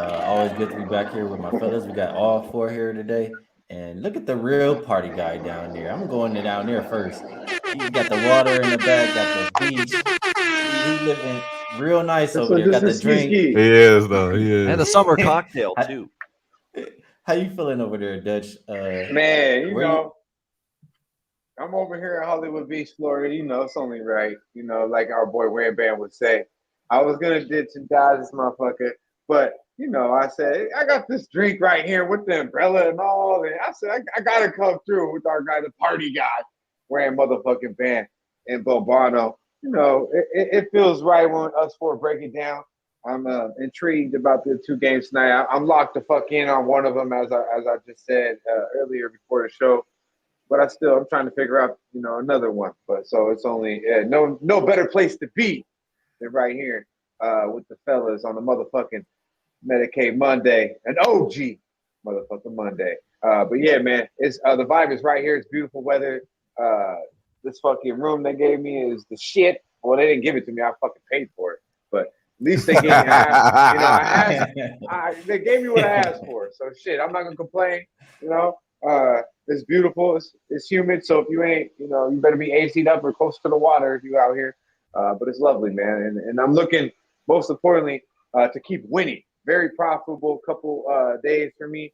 Always good to be back here with my fellas. We got all four here today. And look at the real party guy down there. I'm going to down there first. He got the water in the back, got the beach. He living real nice over there. This Got the is Skee drink. Ski. He is though. He And the is. summer cocktail how, too. how you feeling over there, Dutch? Man, Where you? I'm over here in Hollywood Beach, Florida. It's only right. Like our boy Wham Bam would say. I was gonna ditch and dodge this motherfucker, but I said I got this drink right here with the umbrella and all. And I said I gotta come through with our guy, the party guy, Wham motherfucking Bam and Bobano. It feels right when us four break it down. I'm intrigued about the two games tonight. I'm locked the fuck in on one of them, as I just said earlier before the show. But I'm trying to figure out another one. But so it's only no better place to be than right here with the fellas on the motherfucking Medicaid Monday, an OG motherfucking Monday. But yeah, man, it's the vibe is right here. It's beautiful weather. This fucking room they gave me is the shit. Well, they didn't give it to me. I fucking paid for it. But at least they gave me. They gave me what I asked for. So shit, I'm not gonna complain. It's beautiful. It's humid. So if you ain't, you better be AC'd up or close to the water if you out here. But it's lovely, man. And I'm looking most importantly to keep winning. Very profitable couple days for me.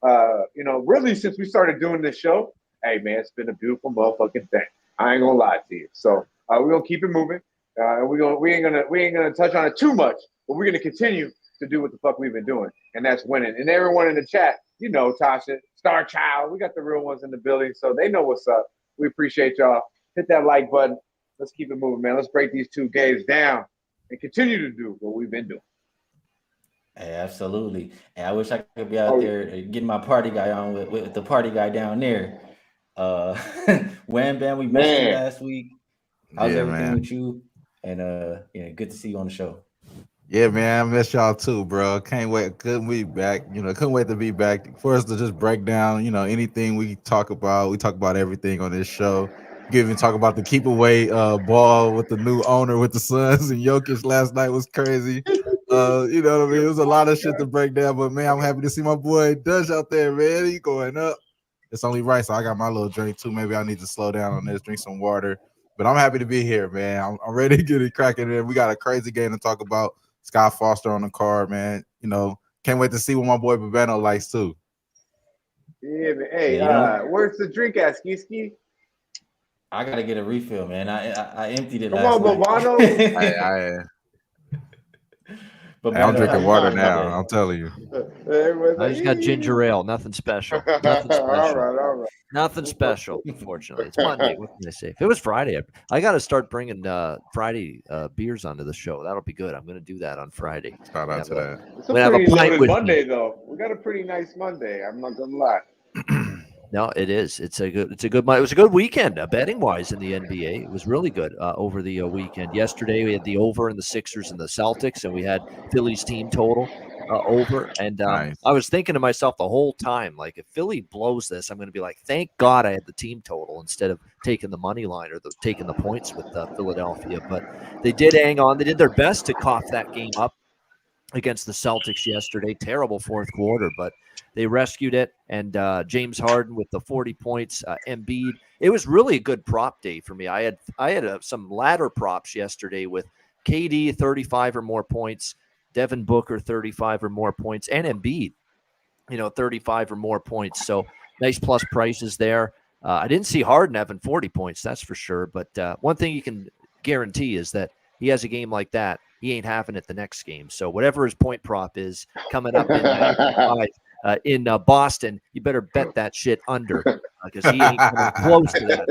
Really since we started doing this show. Hey man, it's been a beautiful motherfucking thing. I ain't gonna lie to you. So we're gonna keep it moving. We ain't gonna touch on it too much, but we're gonna continue to do what the fuck we've been doing, and that's winning. And everyone in the chat, Tasha, Star Child, we got the real ones in the building, so they know what's up. We appreciate y'all. Hit that like button. Let's keep it moving, man. Let's break these two games down and continue to do what we've been doing. Hey, absolutely. And I wish I could be out there getting my party guy on with the party guy down there. Uh, Wham Bam, we missed you last week. How's everything with you? And good to see you on the show. Yeah, man, I miss y'all too, bro. Can't wait. Couldn't be back. Couldn't wait to be back for us to just break down, anything we talk about. We talk about everything on this show. You can even talk about the keep away ball with the new owner with the Suns and Jokic last night was crazy. You know what I mean? It was a lot of shit to break down, but man, I'm happy to see my boy Dutch out there, man. He going up. It's only right. So I got my little drink too. Maybe I need to slow down on this, drink some water. But I'm happy to be here, man. I'm ready to get it cracking. Man. We got a crazy game to talk about. Scott Foster on the card, man. Can't wait to see what my boy Bavano likes too. Yeah, man. Hey, where's the drink at, Ski? I gotta get a refill, man. I emptied it Come last on, night. But I'm drinking water now. I'm telling you. I just got ginger ale. Nothing special. Nothing special. All right. Nothing special. Unfortunately, it's Monday. What can I say? If it was Friday, I got to start bringing Friday beers onto the show. That'll be good. I'm going to do that on Friday. Shout out to that. It's a pretty loaded Monday, though. We got a pretty nice Monday. I'm not gonna lie. No, it is. It was a good weekend betting wise in the NBA. It was really good over the weekend. Yesterday we had the over in the Sixers and the Celtics, and we had Philly's team total over. And nice. I was thinking to myself the whole time, like, if Philly blows this, I'm going to be like, thank God I had the team total instead of taking the money line or taking the points with Philadelphia. But they did hang on. They did their best to cough that game up against the Celtics yesterday. Terrible fourth quarter, but they rescued it. And James Harden with the 40 points, Embiid. It was really a good prop day for me. I had some ladder props yesterday with KD 35 or more points, Devin Booker 35 or more points, and Embiid, 35 or more points. So nice plus prices there. I didn't see Harden having 40 points, that's for sure. But one thing you can guarantee is that he has a game like that, he ain't having it the next game. So whatever his point prop is coming up in Boston, you better bet that shit under because he ain't coming close to that.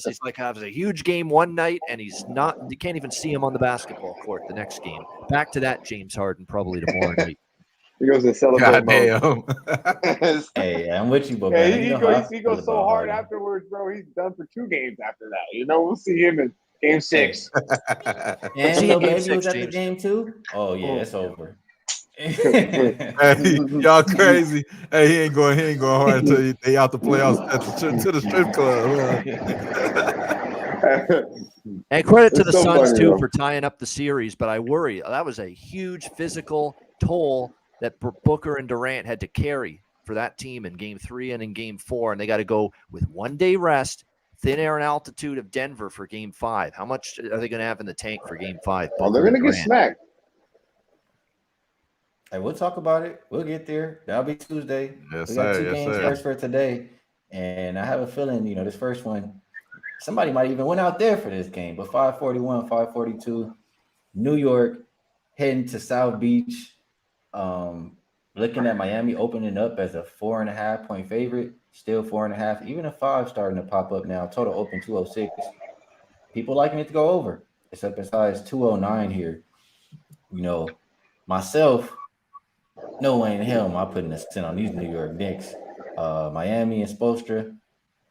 He's like having a huge game one night, and he's not. You can't even see him on the basketball court the next game. Back to that James Harden probably tomorrow night. He goes to celebrate mode. Hey, I'm with you, but he goes so hard afterwards, bro. He's done for 2 games after that. We'll see him in Game 6. And baby was at the game too. Oh yeah, it's over. Hey, y'all crazy. Hey, he ain't going hard until they out the playoffs to the strip club. And credit to the Suns too for tying up the series, but I worry that was a huge physical toll that Booker and Durant had to carry for that team in Game 3 and in Game 4, and they got to go with 1 day rest, thin air and altitude of Denver for Game 5. How much are they going to have in the tank for Game 5? Oh, they're going to get smacked. Hey, we'll talk about it. We'll get there. That'll be Tuesday. Yes, We got sir. 2 Yes, games sir. first for today, and I have a feeling, this first one, somebody might even went out there for this game. But 541, 542, New York heading to South Beach. Looking at Miami opening up as a 4.5 point favorite, still 4.5, even a 5 starting to pop up now. Total open 206. People liking it to go over. It's up as high as 209 here. Myself, no way in hell am I putting a cent on these New York Knicks. Miami and Spoelstra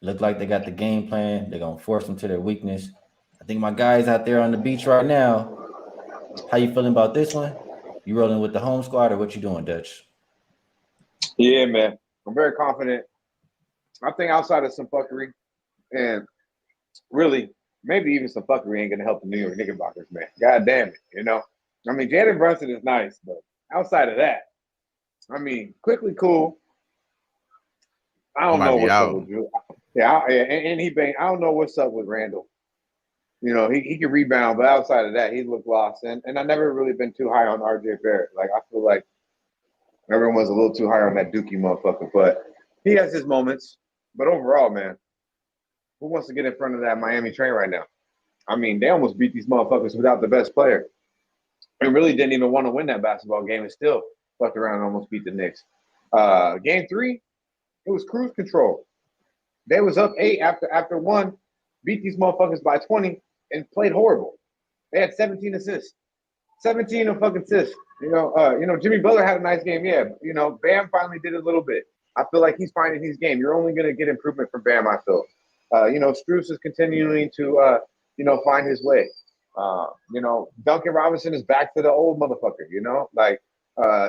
look like they got the game plan. They're gonna force them to their weakness. I think my guys out there on the beach right now. How you feeling about this one? You rolling with the home squad or what you doing, Dutch? Yeah, man. I'm very confident. I think outside of some fuckery, and really, maybe even some fuckery ain't gonna help the New York Knickerbockers, man. God damn it, I mean, Jalen Brunson is nice, but outside of that, I mean, quickly cool. I don't know what's up with Drew. Yeah, and he bang. I don't know what's up with Randall. He can rebound, but outside of that, he looked lost. And I've never really been too high on RJ Barrett. Like, I feel like everyone was a little too high on that Dookie motherfucker. But he has his moments. But overall, man, who wants to get in front of that Miami train right now? I mean, they almost beat these motherfuckers without the best player. And really didn't even want to win that basketball game and still fucked around and almost beat the Knicks. Game 3, it was cruise control. They was up 8 after 1, beat these motherfuckers by 20, and played horrible. They had 17 assists. 17 of fucking assists. Jimmy Butler had a nice game, yeah. Bam finally did a little bit. I feel like he's finding his game. You're only going to get improvement from Bam, I feel. Strus is continuing to, find his way. Duncan Robinson is back to the old motherfucker,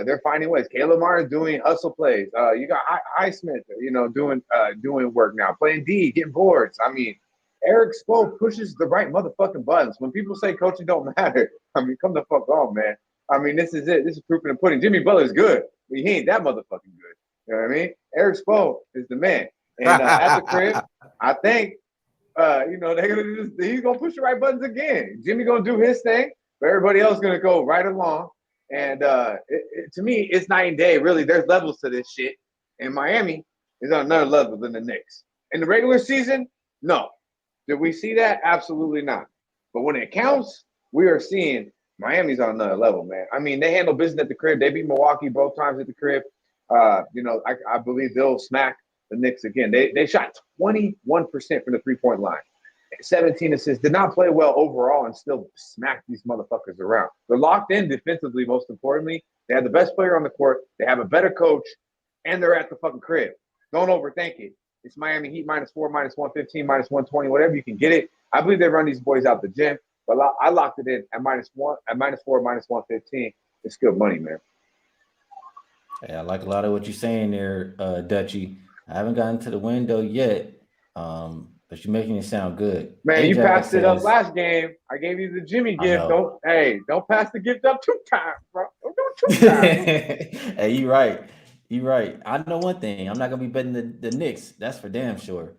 they're finding ways. Caleb Martin doing hustle plays. You got Highsmith, doing work now, playing D, getting boards. I mean, Eric Spo pushes the right motherfucking buttons. When people say coaching don't matter, I mean, come the fuck on, man. I mean, this is it. This is proof in the pudding. Jimmy Butler's good, but he ain't that motherfucking good. You know what I mean? Eric Spo is the man. And at the crib, I think, he's gonna push the right buttons again. Jimmy gonna do his thing, but everybody else gonna go right along. And to me, it's night and day. Really, there's levels to this shit. And Miami is on another level than the Knicks. In the regular season, no. Did we see that? Absolutely not. But when it counts, we are seeing Miami's on another level, man. I mean, they handle business at the crib. They beat Milwaukee both times at the crib. I believe they'll smack the Knicks again. They shot 21% from the three-point line. 17 assists, did not play well overall and still smacked these motherfuckers around. They're locked in defensively, most importantly. They have the best player on the court. They have a better coach, and they're at the fucking crib. Don't overthink it. It's Miami Heat -4, -115, -120, whatever you can get it. I believe they run these boys out the gym, but I locked it in at -1, at -4, -115. It's good money, man. Hey, I like a lot of what you're saying there, Dutchy. I haven't gotten to the window yet, but you're making it sound good. Man, Ajax you passed it up says, last game. I gave you the Jimmy gift. know. Don't pass the gift up 2 times, bro. Don't do it 2 times. Hey, you right. You right. I know one thing. I'm not gonna be betting the Knicks. That's for damn sure.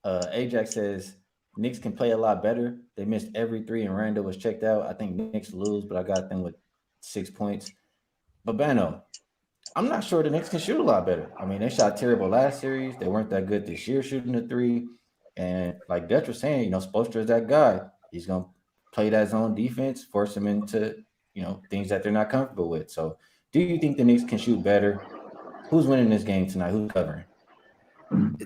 Ajax says Knicks can play a lot better. They missed every 3 and Randall was checked out. I think Knicks lose, but I got them with 6 points. But Bano, I'm not sure the Knicks can shoot a lot better. I mean, they shot terrible last series. They weren't that good this year shooting the 3. And like Dutch was saying, Spoelstra is that guy. He's gonna play that zone defense, force them into things that they're not comfortable with. So, do you think the Knicks can shoot better? Who's winning this game tonight? Who's covering?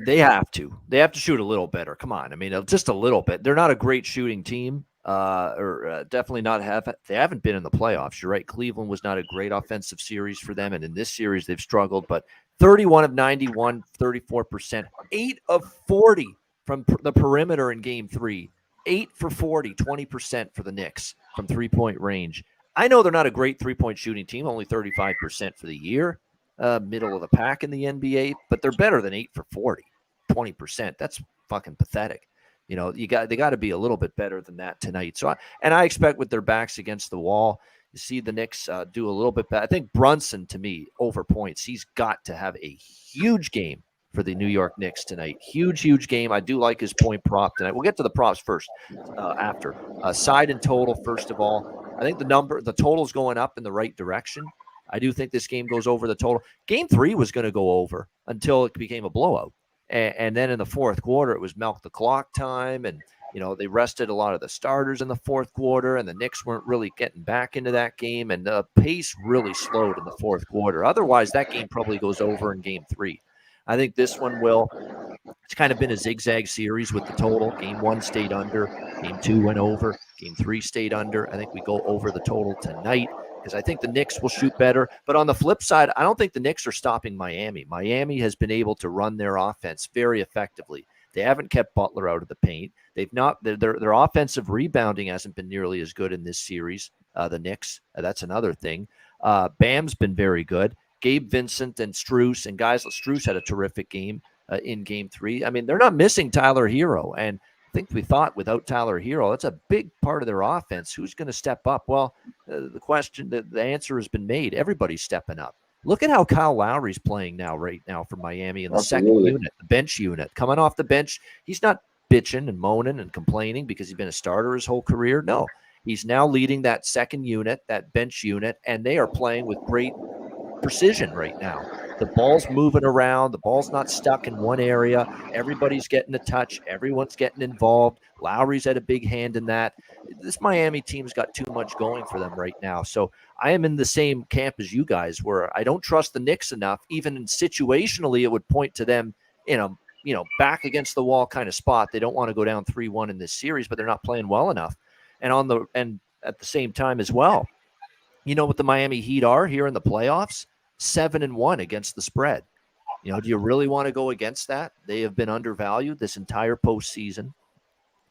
They have to. They have to shoot a little better. Come on. I mean, just a little bit. They're not a great shooting team, or definitely not they haven't been in the playoffs. You're right. Cleveland was not a great offensive series for them, and in this series they've struggled. But 31 of 91, 34%, 8 of 40 from the perimeter in Game 3, 8 for 40, 20% for the Knicks from 3-point range. I know they're not a great 3-point shooting team, only 35% for the year. Middle of the pack in the NBA, but they're better than 8 for 40, 20%. That's fucking pathetic. They got to be a little bit better than that tonight. So, I expect with their backs against the wall, You see the Knicks do a little bit better. I think Brunson, to me, over points. He's got to have a huge game for the New York Knicks tonight. Huge game. I do like his point prop tonight. We'll get to the props first after. Side and total, first of all. I think the total's going up in the right direction. I do think this game goes over the total. Game 3 was going to go over until it became a blowout. And then in the fourth quarter, it was milk the clock time. And, they rested a lot of the starters in the fourth quarter, and the Knicks weren't really getting back into that game. And the pace really slowed in the fourth quarter. Otherwise, that game probably goes over in Game 3. I think this one will. It's kind of been a zigzag series with the total. Game 1 stayed under. Game 2 went over. Game 3 stayed under. I think we go over the total tonight because I think the Knicks will shoot better. But on the flip side, I don't think the Knicks are stopping Miami. Miami has been able to run their offense very effectively. They haven't kept Butler out of the paint. They've not. Their offensive rebounding hasn't been nearly as good in this series. The Knicks. That's another thing. Bam's been very good. Gabe Vincent and Strus and guys. Strus had a terrific game in Game 3. I mean, they're not missing Tyler Hero, and I think we thought without Tyler Hero, that's a big part of their offense. Who's going to step up? Well, the answer has been made. Everybody's stepping up. Look at how Kyle Lowry's playing right now for Miami in the second unit, the bench unit. Coming off the bench, he's not bitching and moaning and complaining because he's been a starter his whole career. No, he's now leading that second unit, that bench unit, and they are playing with great precision right now. The ball's moving around. The ball's not stuck in one area. Everybody's getting a touch. Everyone's getting involved. Lowry's had a big hand in that. This Miami team's got too much going for them right now. So I am in the same camp as you guys where I don't trust the Knicks enough. Even situationally, it would point to them in a back against the wall kind of spot. They don't want to go down 3-1 in this series, but they're not playing well enough. And at the same time as well, you know what the Miami Heat are here in the playoffs? 7-1 against the spread. Do you really want to go against that? They have been undervalued this entire postseason.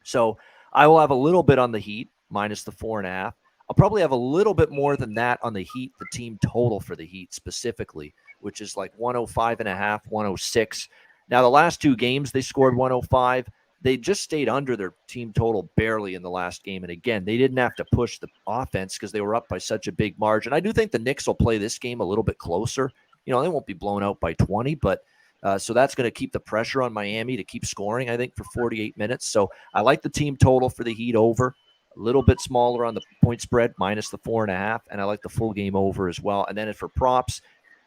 So I will have a little bit on the Heat, minus the 4.5. I'll probably have a little bit more than that on the Heat, the team total for the Heat specifically, which is like 105.5, 106. Now, the last 2 games, they scored 105. They just stayed under their team total barely in the last game. And again, they didn't have to push the offense because they were up by such a big margin. I do think the Knicks will play this game a little bit closer. They won't be blown out by 20, but so that's going to keep the pressure on Miami to keep scoring, I think, for 48 minutes. So I like the team total for the Heat over, a little bit smaller on the point spread, minus the 4.5, and I like the full game over as well. And then for props,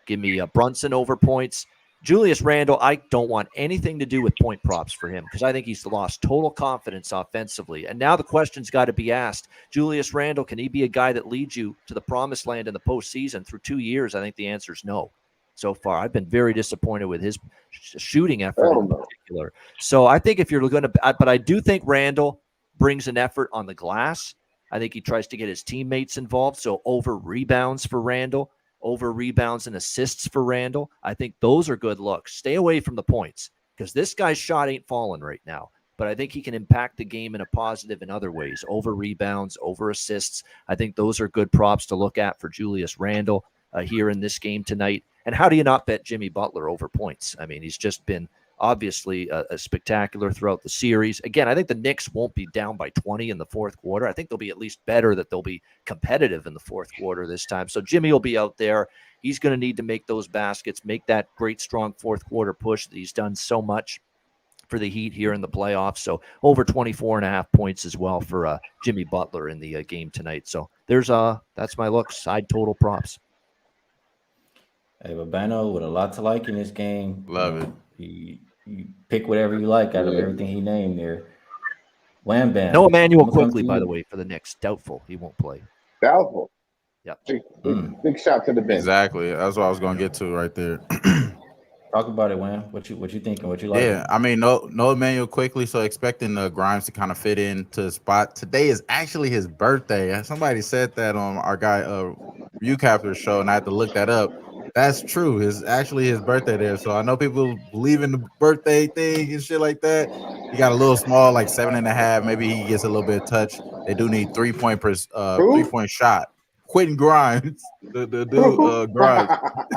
give me Brunson over points. Julius Randle, I don't want anything to do with point props for him because I think he's lost total confidence offensively. And now the question's got to be asked, Julius Randle, can he be a guy that leads you to the promised land in the postseason? Through 2 years, I think the answer is no. So far, I've been very disappointed with his shooting effort in particular. So I think if you're going to, but I do think Randle brings an effort on the glass. I think he tries to get his teammates involved. So over rebounds for Randle. Over rebounds and assists for Randle. I think those are good looks. Stay away from the points because this guy's shot ain't falling right now. But I think he can impact the game in a positive in other ways. Over rebounds, over assists. I think those are good props to look at for Julius Randle here in this game tonight. And how do you not bet Jimmy Butler over points? I mean, he's just been obviously a spectacular throughout the series. Again, I think the Knicks won't be down by 20 in the fourth quarter. I think they'll be at least better, that they'll be competitive in the fourth quarter this time. So Jimmy will be out there. He's going to need to make those baskets, make that great, strong fourth quarter push that he's done so much for the Heat here in the playoffs. So over 24.5 points as well for Jimmy Butler in the game tonight. So that's my look. Side total props. Hey, Babano with a lot to like in this game. Love it. You pick whatever you like out of everything he named there. Wham Bam. No Emmanuel quickly, by the way, for the Knicks. Doubtful. He won't play. Doubtful. Yep. Big shot to the bench. Exactly. That's what I was going to get to right there. Talk about it, Wham. What you thinking? What you like? Yeah, I mean, no Emmanuel quickly, so expecting Grimes to kind of fit into the spot. Today is actually his birthday. Somebody said that on our guy Recapture show, and I had to look that up. That's true. It's actually his birthday there. So I know people believe in the birthday thing and shit like that. He got a little small, like 7.5. Maybe he gets a little bit of touch. They do need 3-point 3-point shot. Quentin Grimes, the dude Grimes.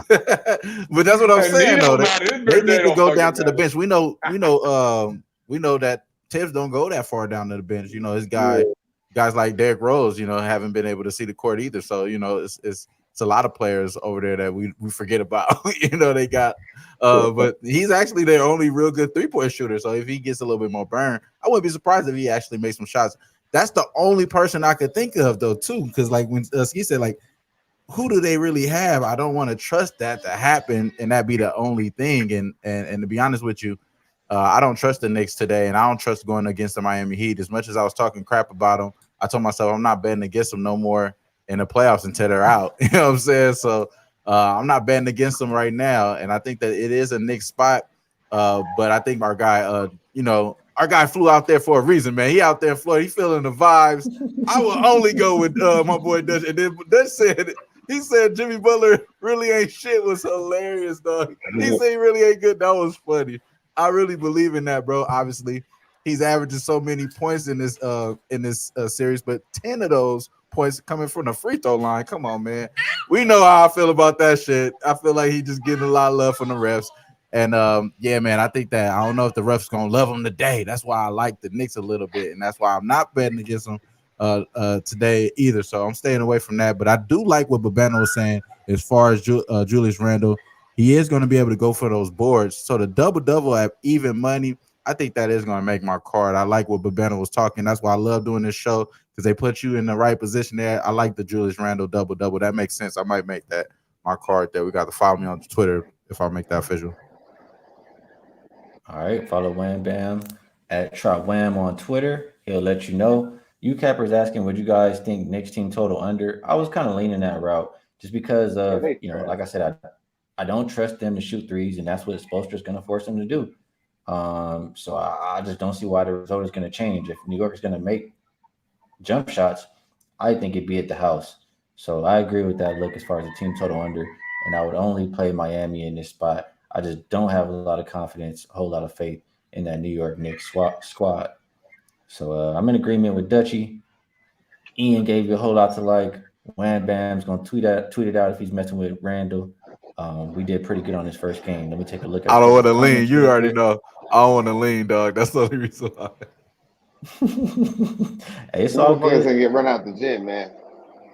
But that's what I'm saying though. They need to go down to the bench. We know that Tibbs don't go that far down to the bench. His guy, guys like Derrick Rose, haven't been able to see the court either. So it's a lot of players over there that we forget about. They got, but he's actually their only real good 3-point shooter. So if he gets a little bit more burn, I wouldn't be surprised if he actually makes some shots. That's the only person I could think of though too, because like when Skee said like, who do they really have? I don't want to trust that to happen and that be the only thing. And to be honest with you, I don't trust the Knicks today, and I don't trust going against the Miami Heat. As much as I was talking crap about them, I told myself I'm not betting against them no more in the playoffs until they're out. You know what I'm saying? So I'm not betting against them right now, and I think that it is a Knicks spot. But I think our guy flew out there for a reason, man. He out there in Florida. He feeling the vibes. I will only go with my boy Dutch. And then Dutch said he said Jimmy Butler really ain't shit was hilarious, dog. He said he really ain't good. That was funny. I really believe in that, bro. Obviously, he's averaging so many points in this series, but 10 of those points coming from the free throw line. Come on, man. We know how I feel about that shit. I feel like he just getting a lot of love from the refs. And yeah, man, I think that I don't know if the refs gonna love him today. That's why I like the Knicks a little bit, and that's why I'm not betting against them today either. So I'm staying away from that. But I do like what Babano was saying as far as Julius Randle. He is going to be able to go for those boards. So the double at even money, I think that is going to make my card. I like what Babano was talking. That's why I love doing this show, because they put you in the right position there. I like the Julius Randle double. That makes sense. I might make that my card there. We got to follow me on Twitter if I make that official. All right, follow Wham Bam at Trot Wham on Twitter. He'll let you know. UCapper's asking, would you guys think Knicks team total under? I was kind of leaning that route just because of, like I said, I don't trust them to shoot threes, and that's what Spoelstra's going to force them to do. So I just don't see why the result is going to change. If New York is going to make jump shots, I think it'd be at the house. So I agree with that look as far as the team total under, and I would only play Miami in this spot. I just don't have a lot of confidence, a whole lot of faith in that New York Knicks squad. So I'm in agreement with Dutchy. Ian gave you a whole lot to like. Wham Bam's gonna tweet it out if he's messing with Randall. We did pretty good on his first game. Let me take a look at. I don't want to lean. You already know. I don't want to lean, dog. That's the only reason why. Hey, it's all good. Gonna get run out the gym, man.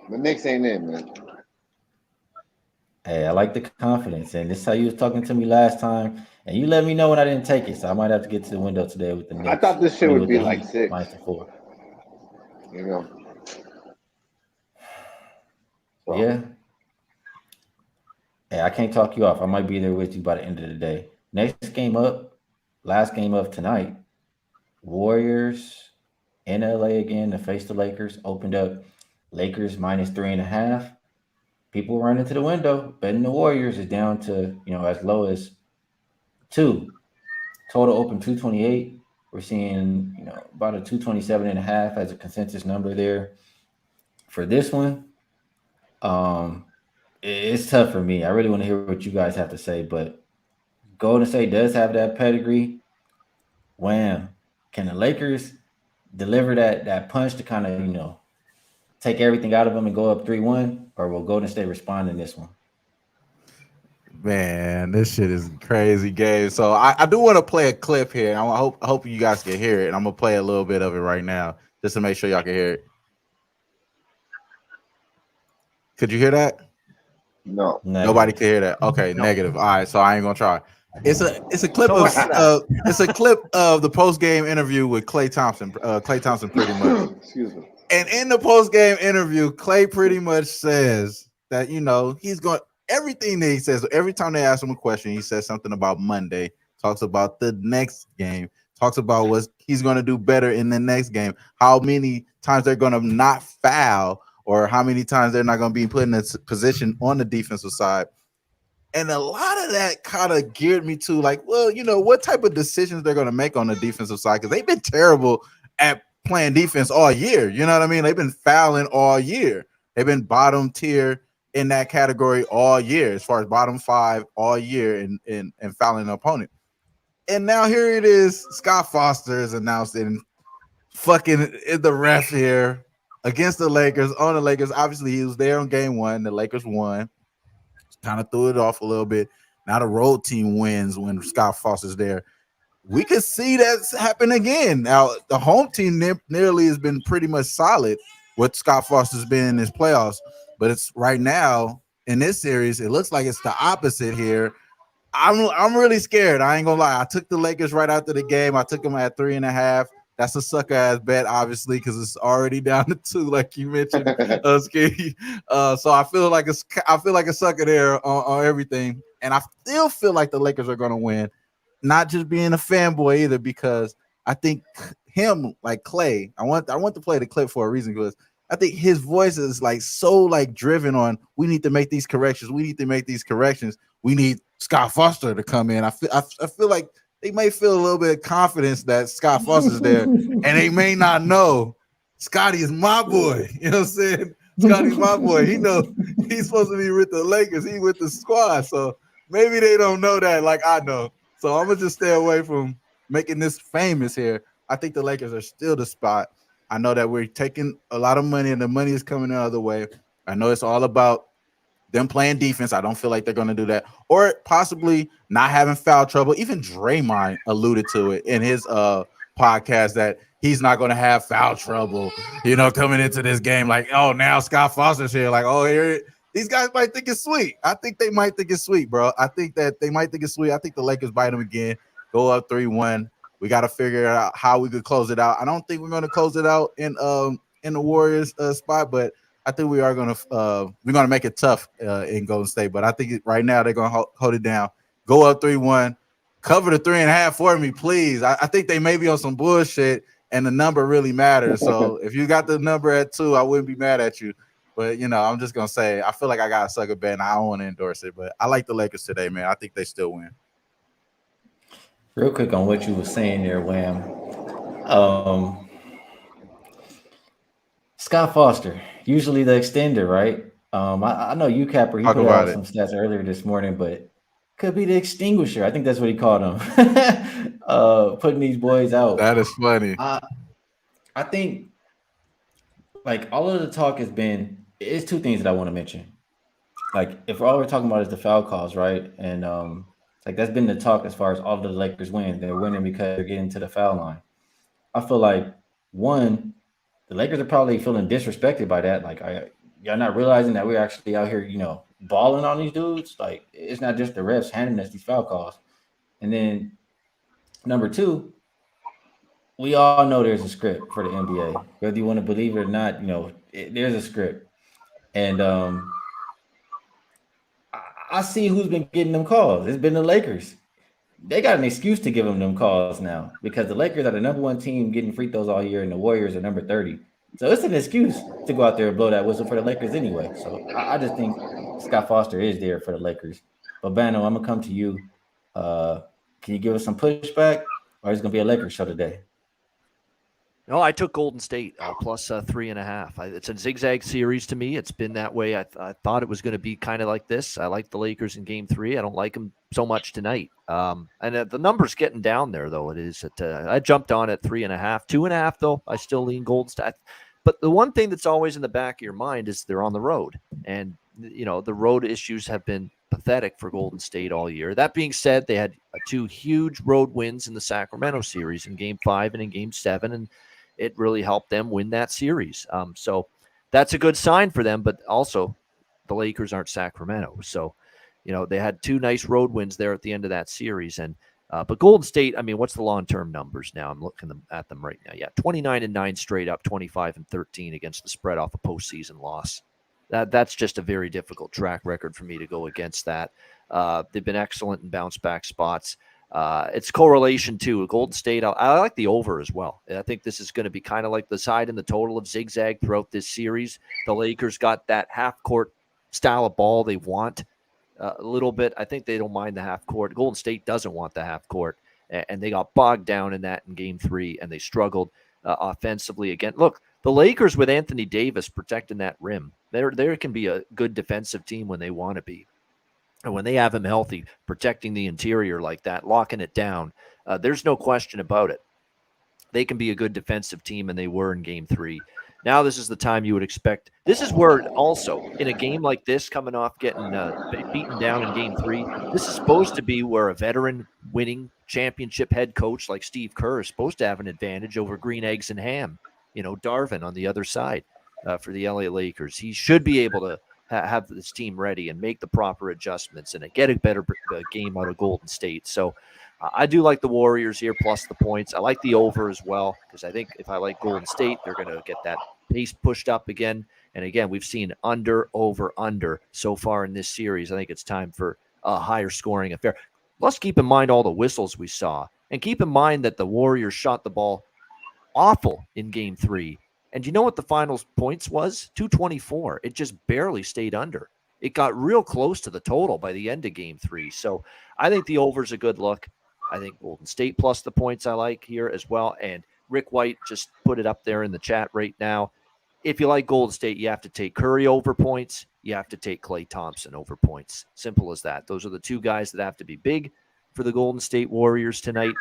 The Knicks ain't in, man. Hey, I like the confidence, and this is how you was talking to me last time, and you let me know when I didn't take it. So I might have to get to the window today with the Knicks. I thought this shit would be like 6 -4. You know. So. Yeah. Hey, I can't talk you off. I might be there with you by the end of the day. Next game up, last game of tonight, Warriors in LA again to face the Lakers. Opened up Lakers -3.5. People running to the window, betting the Warriors is down to, as low as 2. Total open 228. We're seeing, about a 227.5 as a consensus number there. For this one, it's tough for me. I really want to hear what you guys have to say, but Golden State does have that pedigree. Wham. Can the Lakers deliver that punch to kind of, take everything out of them and go up 3-1, or will Golden State respond in this one? Man, this shit is crazy game. So I do want to play a clip here. I hope you guys can hear it. I'm gonna play a little bit of it right now just to make sure y'all can hear it. Could you hear that? No. Nobody could hear that. Okay, no. Negative. All right, so I ain't gonna try. It's a clip of it's a clip of the post game interview with Klay Thompson. Klay Thompson pretty much. Excuse me. And in the post game interview, Klay pretty much says that he's going everything that he says. Every time they ask him a question, he says something about Monday. Talks about the next game. Talks about what he's going to do better in the next game. How many times they're going to not foul, or how many times they're not going to be put in a position on the defensive side. And a lot of that kind of geared me to like, well, what type of decisions they're going to make on the defensive side, because they've been terrible at playing defense all year. You know what I mean? They've been fouling all year. They've been bottom tier in that category all year, as far as bottom 5 all year and fouling an opponent. And now here it is. Scott Foster is announcing fucking the ref here against the Lakers, on the Lakers. Obviously, he was there on game 1. The Lakers won. Kind of threw it off a little bit. Now the road team wins when Scott Foster's there. we could see that happen again. Now, the home team nearly has been pretty much solid. What Scott Foster's been in his playoffs, but it's right now in this series, it looks like it's the opposite here. I'm really scared. I ain't gonna lie. I took the Lakers right after the game. I took them at 3.5. That's a sucker ass bet, obviously, because it's already down to 2, like you mentioned, Skee. So I feel like a sucker there on everything, and I still feel like the Lakers are gonna win. Not just being a fanboy either, because I think him, like Clay, I want to play the clip for a reason, because I think his voice is like so like driven on we need to make these corrections. We need to make these corrections. We need Scott Foster to come in. I feel like they may feel a little bit of confidence that Scott Foster's there, and they may not know Scotty is my boy. You know what I'm saying? Scotty's my boy. He know he's supposed to be with the Lakers. He with the squad. So maybe they don't know that like I know. So I'm gonna just stay away from making this famous here. I think the Lakers are still the spot. I know that we're taking a lot of money and the money is coming the other way. I know it's all about them playing defense. I don't feel like they're going to do that, or possibly not having foul trouble. Even Draymond alluded to it in his podcast that he's not going to have foul trouble, coming into this game. Like, oh, now Scott Foster's here. Like, oh, here these guys might think it's sweet. I think they might think it's sweet, bro. I think that they might think it's sweet. I think the Lakers bite them again, go up 3-1. We got to figure out how we could close it out. I don't think we're going to close it out in the Warriors spot, but I think we are gonna make it tough in Golden State. But I think right now they're gonna hold it down, go up 3-1, cover the 3.5 for me, please. I think they may be on some bullshit, and the number really matters. So if you got the number at 2, I wouldn't be mad at you. But I'm just gonna say I feel like I got a sucker bet, and I don't want to endorse it. But I like the Lakers today, man. I think they still win. Real quick on what you were saying there, Wham. Scott Foster, usually the extender, right? I know you Capper, he Talk put about out it. some stats earlier this morning, but could be the extinguisher. I think that's what he called him. Putting these boys out. That is funny. I think like all of the talk has been it's 2 things that I want to mention. Like if all we're talking about is the foul calls, right? And like that's been the talk as far as all of the Lakers win. They're winning because they're getting to the foul line. I feel like one, the Lakers are probably feeling disrespected by that. Like, y'all not realizing that we're actually out here, balling on these dudes. Like, it's not just the refs handing us these foul calls. And then number 2, we all know there's a script for the NBA. Whether you want to believe it or not, there's a script. And I see who's been getting them calls. It's been the Lakers. They got an excuse to give them calls now because the Lakers are the number 1 team getting free throws all year, and the Warriors are number 30. So it's an excuse to go out there and blow that whistle for the Lakers anyway. So I just think Scott Foster is there for the Lakers. But Bano, I'm gonna come to you. Can you give us some pushback, or is it gonna be a Lakers show today? No, I took Golden State plus 3.5. It's a zigzag series to me. It's been that way. I thought it was going to be kind of like this. I like the Lakers in Game 3. I don't like them so much tonight. And the number's getting down there, though. It is. I jumped on at 3.5, 2.5, though. I still lean Golden State. But the one thing that's always in the back of your mind is they're on the road, and the road issues have been pathetic for Golden State all year. That being said, they had 2 huge road wins in the Sacramento series in Game 5 and in Game 7, and it really helped them win that series. So that's a good sign for them, but also the Lakers aren't Sacramento. So, they had 2 nice road wins there at the end of that series. And but Golden State, I mean, what's the long-term numbers now? I'm looking at them right now. Yeah, 29-9 straight up, 25-13 against the spread off a postseason loss. That's just a very difficult track record for me to go against that. They've been excellent in bounce back spots. It's correlation too. Golden State, I like the over as well. I think this is going to be kind of like the side and the total of zigzag throughout this series. The Lakers got that half court style of ball they want a little bit. I think they don't mind the half court. Golden State doesn't want the half court, and they got bogged down in that in Game 3, and they struggled offensively again. Look, the Lakers with Anthony Davis protecting that rim, there can be a good defensive team when they want to be. And when they have him healthy, protecting the interior like that, locking it down, there's no question about it. They can be a good defensive team, and they were in Game 3. Now this is the time you would expect. This is where also in a game like this, coming off getting beaten down in Game 3, this is supposed to be where a veteran winning championship head coach like Steve Kerr is supposed to have an advantage over green eggs and ham. Darvin on the other side for the LA Lakers. He should be able to have this team ready and make the proper adjustments and get a better game out of Golden State. So I do like the Warriors here plus the points. I like the over as well because I think if I like Golden State, they're going to get that pace pushed up again. And again, we've seen under, over, under so far in this series. I think it's time for a higher scoring affair. Let's keep in mind all the whistles we saw. And keep in mind that the Warriors shot the ball awful in Game 3. And you know what the final points was? 224. It just barely stayed under. It got real close to the total by the end of Game 3. So I think the over is a good look. I think Golden State plus the points I like here as well. And Rick White just put it up there in the chat right now. If you like Golden State, you have to take Curry over points. You have to take Klay Thompson over points. Simple as that. Those are the two guys that have to be big for the Golden State Warriors tonight.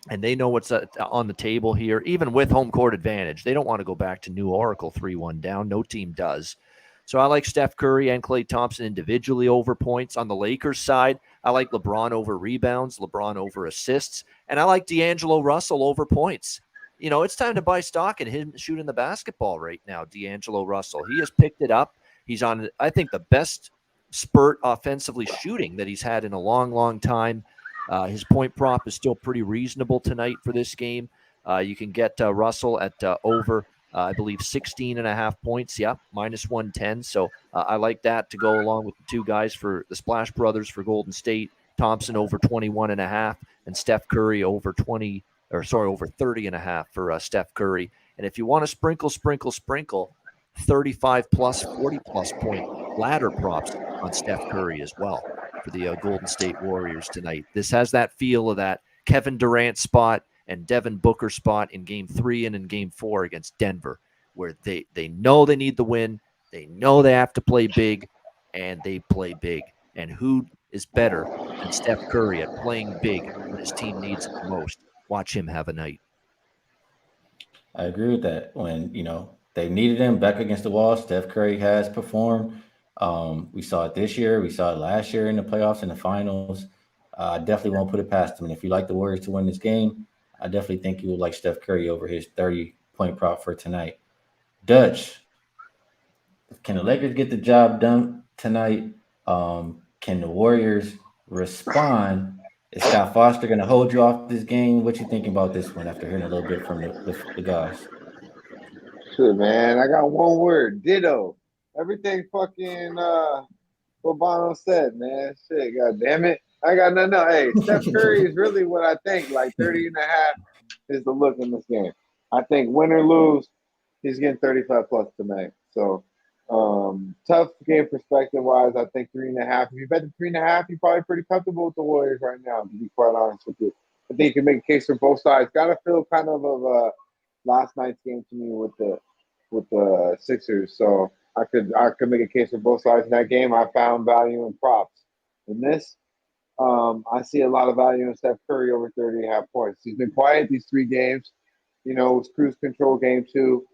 And they know what's on the table here, even with home court advantage. They don't want to go back to New Oracle 3-1 down. No team does. So I like Steph Curry and Klay Thompson individually over points. On the Lakers side, I like LeBron over rebounds, LeBron over assists, and I like D'Angelo Russell over points. It's time to buy stock in him shooting the basketball right now, D'Angelo Russell. He has picked it up. He's on, I think, the best spurt offensively shooting that he's had in a long, long time. His point prop is still pretty reasonable tonight for this game. You can get Russell at over, I believe, 16.5 points. Yeah, minus 110. So I like that to go along with the two guys for the Splash Brothers for Golden State. Thompson over 21.5 and Steph Curry over 30.5 for Steph Curry. And if you want to sprinkle 35 plus, 40 plus point ladder props on Steph Curry as well for the Golden State Warriors tonight. This has that feel of that Kevin Durant spot and Devin Booker spot in Game 3 and in Game 4 against Denver, where they know they need the win, they know they have to play big, and they play big. And who is better than Steph Curry at playing big when his team needs it the most? Watch him have a night. I agree with that. When they needed him back against the wall, Steph Curry has performed. We saw it this year. We saw it last year in the playoffs and the finals. I definitely won't put it past him. And if you like the Warriors to win this game, I definitely think you would like Steph Curry over his 30-point prop for tonight. Dutch, can the Lakers get the job done tonight? Can the Warriors respond? Is Scott Foster going to hold you off this game? What you thinking about this one after hearing a little bit from the guys? Shit, man. I got one word. Ditto. Everything fucking Bono said, man. Shit, god damn it. I got nothing else. Hey, Steph Curry is really what I think. Like 30.5 is the look in this game. I think win or lose, he's getting 35 plus tonight. So tough game perspective wise, I think 3.5. If you bet the 3.5, you're probably pretty comfortable with the Warriors right now, to be quite honest with you. I think you can make a case for both sides. Gotta feel kind of last night's game to me with the Sixers. So I could make a case for both sides in that game. I found value in props. In this, I see a lot of value in Steph Curry over 30.5 points. He's been quiet these 3 games. It was cruise control game 2.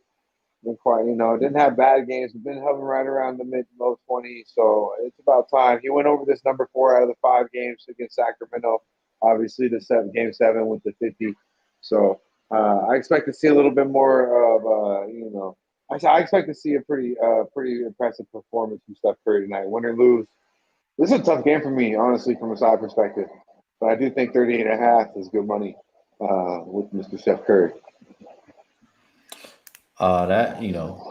Been quiet, didn't have bad games. We've been hovering right around the mid-low 20s. So it's about time. He went over this number 4 out of the 5 games against Sacramento. Obviously, game 7 with the 50. So I expect to see a little bit more of, I expect to see a pretty impressive performance from Steph Curry tonight. Win or lose, this is a tough game for me, honestly, from a side perspective. But I do think 38.5 is good money with Mr. Steph Curry. A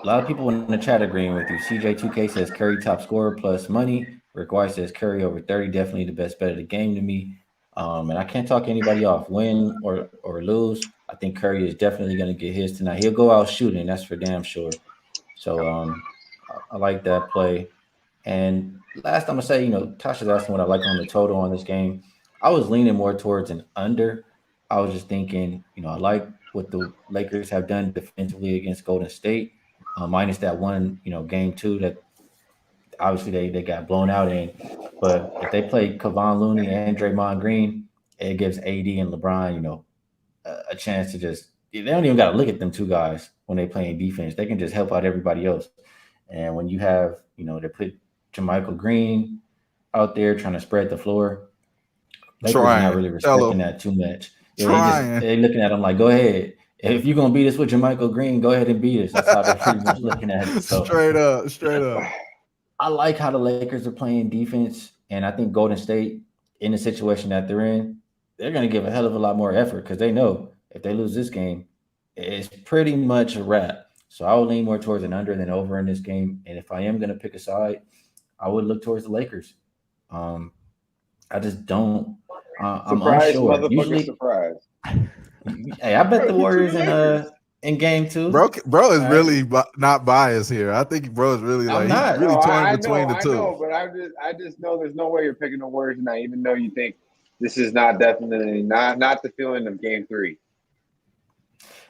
lot of people in the chat agreeing with you. CJ2K says Curry top scorer plus money. Rick White says Curry over 30, definitely the best bet of the game to me. And I can't talk anybody off. Win or lose, I think Curry is definitely going to get his tonight. He'll go out shooting, that's for damn sure. So I like that play. And last I'm gonna say, Tasha's asking what I like on the total on this game. I was leaning more towards an under. I was just thinking, I like what the Lakers have done defensively against Golden State, minus that one, game 2 that obviously they got blown out in. But if they play Kevon Looney and Draymond Green, it gives AD and LeBron, a chance to just, they don't even got to look at them two guys when they playing defense. They can just help out everybody else. And when you have, they put Jermichael Green out there trying to spread the floor, Lakers are not Trying. really Tell respecting him. that too much. Yeah, Trying. they looking at him like, go ahead. If you're gonna beat us with Jermichael Green, go ahead and beat us. That's how they're pretty much looking at it. So Straight up. Straight up. I like how the Lakers are playing defense, and I think Golden State, in the situation that they're in, they're going to give a hell of a lot more effort because they know if they lose this game, it's pretty much a wrap. So I would lean more towards an under than over in this game. And if I am going to pick a side, I would look towards the Lakers. Um, I just don't. I'm Surprise, unsure. motherfucker, Usually, surprise. hey, I bet Bro, the he took Warriors the Lakers. in game two. Bro is All right. really not biased here. I think bro is really I'm like he's not. really No, torn I between know, the two. but I just know there's no way you're picking the Warriors tonight, even though you think this is definitely not the feeling of Game 3.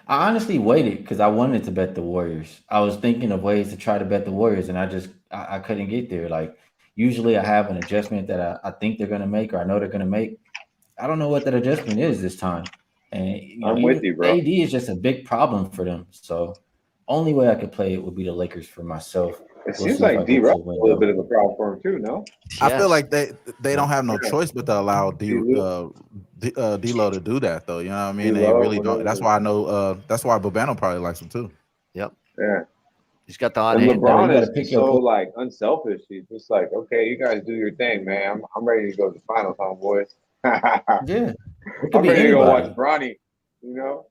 I honestly waited because I wanted to bet the Warriors. I was thinking of ways to try to bet the Warriors, and I couldn't get there. Like usually, I have an adjustment that I think they're gonna make or I know they're gonna make. I don't know what that adjustment is this time, and I'm with even you, bro. AD is just a big problem for them. So only way I could play it would be the Lakers for myself. It We'll seems see if I like get to D-Russ a is win a little though. bit of a problem for him too, no? I feel Yes. like they don't have no Yeah. choice but to allow D-Lo. D'Lo to do that though. You know what I mean? They D-Lo, really don't. whatever. That's why I know. That's why Bobano probably likes him too. Yep. Yeah. He's got the hot And hand. you LeBron gotta is pick your so like unselfish. He's just like, okay, you guys do your thing, man. I'm ready to go to the finals, homeboys. I'm Yeah, it could be ready to go watch anybody. Bronny. You know?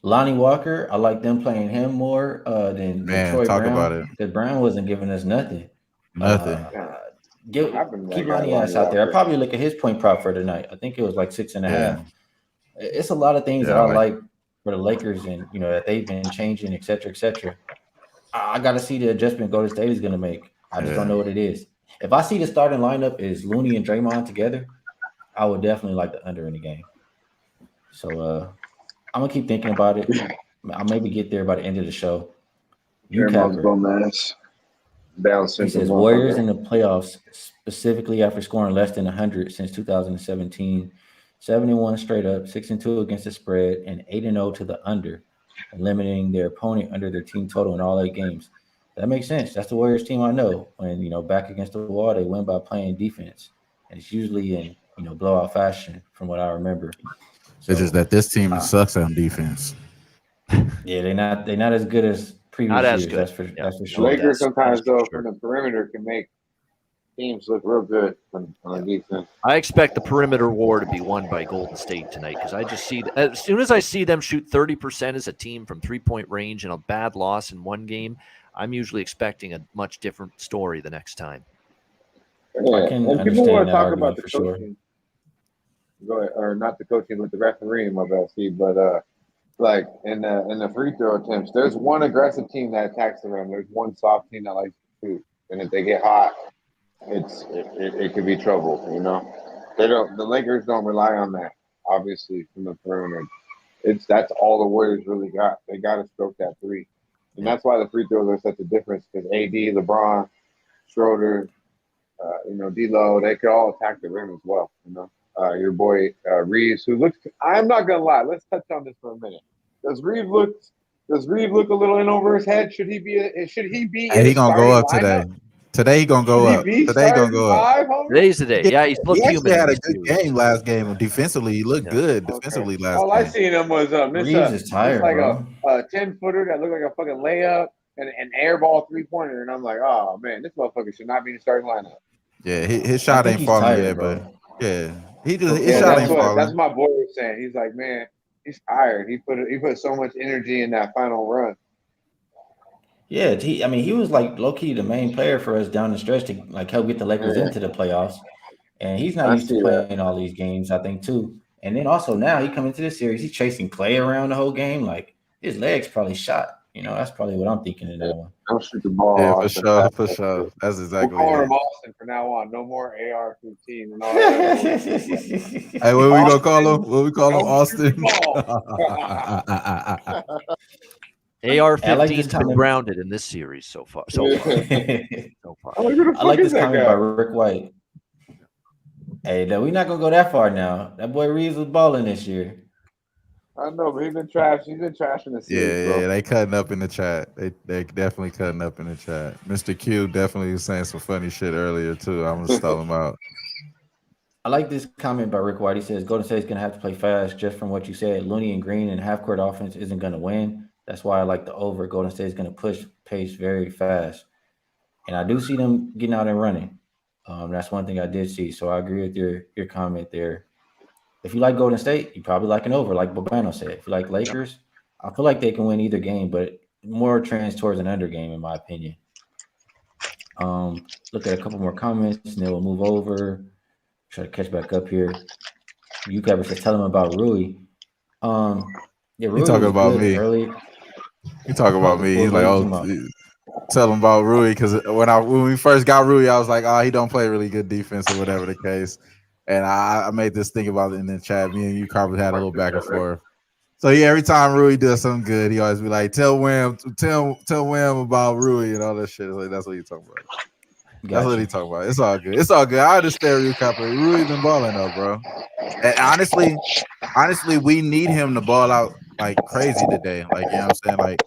Lonnie Walker, I like them playing him more than Man, Troy talk about Brown it. because Brown wasn't giving us nothing. Nothing. Uh, Yeah. Get, What happened to keep that guy, Lonnie Lonnie ass out there. I Walker? probably look at his point prop for tonight. I think it was like 6.5. Yeah. It's a lot of things Yeah, that I I like like for the Lakers, and that they've been changing, et cetera, et cetera. I got to see the adjustment Golden State is going to make. I just don't Yeah. know what it is. If I see the starting lineup is Looney and Draymond together, I would definitely like the under in the game. So I'm gonna keep thinking about it. I'll maybe get there by the end of the show. You Draymond's capper. bum ass. Down He syndrome, says Warriors in motherfucker. the playoffs, specifically after scoring less than 100 since 2017, 71 straight up, 6-2 against the spread, and 8-0 to the under, and limiting their opponent under their team total in all 8 games. That makes sense. That's the Warriors team I know. When back against the wall, they win by playing defense, and it's usually in blowout fashion, from what I remember. It's just So that this team uh, sucks on defense. yeah, they're not as good as Not previous as years. good. That's Yeah. for The sure. Lakers That sometimes is for though sure. from the perimeter can make teams look real good on defense. I expect the perimeter war to be won by Golden State tonight because I just see as soon as I see them shoot 30% as a team from 3-point range and a bad loss in one game, I'm usually expecting a much different story the next time. Yeah, I can and people want understand to that talk about argument the for sure. coaching. Go ahead, or not the coaching, but the refereeing, my bad, Steve. But like in the free throw attempts, there's one aggressive team that attacks the rim. There's one soft team that likes to shoot, and if they get hot, it could be trouble. They don't. The Lakers don't rely on that. Obviously, from the perimeter, that's all the Warriors really got. They got to stroke that three, and that's why the free throws are such a difference. Because AD, LeBron, Schroeder, D'Lo, they could all attack the rim as well. Your boy Reeves, who looks. I'm not gonna lie. Let's touch on this for a minute. Does Reeves look a little in over his head? Should he be Hey, in he a gonna go starting up today. lineup? Today he gonna Should go he up. be Today he gonna starting go up. five, homie? Today's the day. Yeah, he's looked He actually human in had a this good series. game last game. Defensively, he looked Yeah. good Okay. defensively last All I game. seen him was Reeves is tired, like bro. a 10-footer that looked like a fucking layup and an air ball 3-pointer, and I'm like, oh man, this motherfucker should not be in the starting lineup. Yeah, his I shot think ain't he's falling tired, yet, but bro. yeah, his Yeah, shot That's ain't that's falling. my boy was saying. He's like, man, he's tired. He put so much energy in that final run. Yeah, he was like low key the main player for us down the stretch to like help get the Lakers Yeah, into the playoffs, and he's not I used to see that. playing all these games. I think too, and then also now he coming to this series, he's chasing Clay around the whole game. Like his legs probably shot. That's probably what I'm thinking in Yeah. that one. Don't shoot the ball, Yeah, for Austin. sure, for sure. That's We're exactly calling it. him Austin from now on. No more AR-15 and all that other bullshit. Hey, what we gonna call him? Austin, What we call him? don't shoot the Austin. ball. I like this AR-15's been comment. grounded in this series so far. So far. I'm like, who the I fuck like is this that comment guy? by Rick White. Hey, we're not gonna go that far now. That boy Reeves was balling this year. I know, but he's been trashing the Yeah, series, bro. yeah, they cutting up in the chat. They definitely cutting up in the chat. Mr. Q definitely was saying some funny shit earlier too. I'm gonna stall him out. I like this comment by Rick White. He says Golden State's gonna have to play fast. Just from what you said, Looney and Green and half court offense isn't gonna win. That's why I like the over. Golden State's gonna push pace very fast, and I do see them getting out and running. That's one thing I did see. So I agree with your comment there. If you like Golden State, you probably like an over, like Bobano said. If you like Lakers, I feel like they can win either game, but more trends towards an under game, in my opinion. Look at a couple more comments, and then we'll move over. Try to catch back up here. UCaber says, tell him about Rui. Yeah, He Rui talking was about good me. early. He talking about me. He's What like, are you oh, talking about? tell him about Rui because when we first got Rui, I was like, oh, he don't play really good defense or whatever the case. And I made this thing about it in the chat. Me and you probably had a little back and forth. So yeah, every time Rui does something good, he always be like, tell Wham about Rui and all that shit. Like, that's what he talking about. That's Got what you. he talking about. It's all good. It's all good. I understand Rui Copper. Rui been balling though, bro. And honestly, we need him to ball out like crazy today. Like, you know what I'm saying? Like,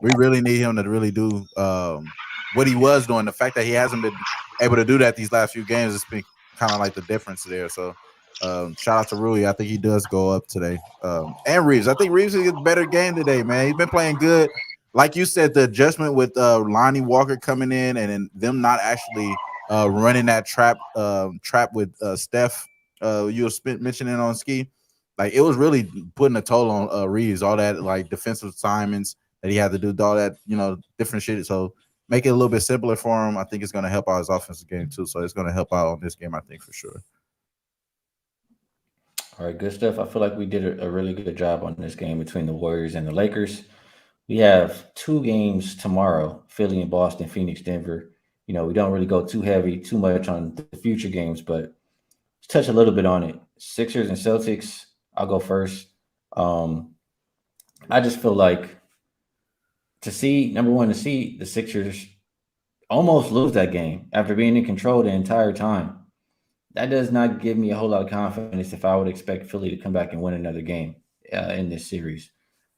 we really need him to really do what he was doing. The fact that he hasn't been able to do that these last few games has been kind of like the difference there. So shout out to Rui. I think he does go up today. And Reeves. I think Reeves is a better game today, man. He's been playing good. Like you said, the adjustment with Lonnie Walker coming in and then them not actually running that trap with Steph you were mentioning on Skee, like it was really putting a toll on Reeves. All that like defensive assignments that he had to do, all that different shit. So make it a little bit simpler for him. I think it's going to help out his offensive game too. So it's going to help out on this game, I think for sure. All right, good stuff. I feel like we did a really good job on this game between the Warriors and the Lakers. We have two games tomorrow: Philly and Boston, Phoenix, Denver. We don't really go too heavy, too much on the future games, but let's touch a little bit on it. Sixers and Celtics. I'll go first. Um, I just feel like to see number one to see the Sixers almost lose that game after being in control the entire time. That does not give me a whole lot of confidence if I would expect Philly to come back and win another game in this series.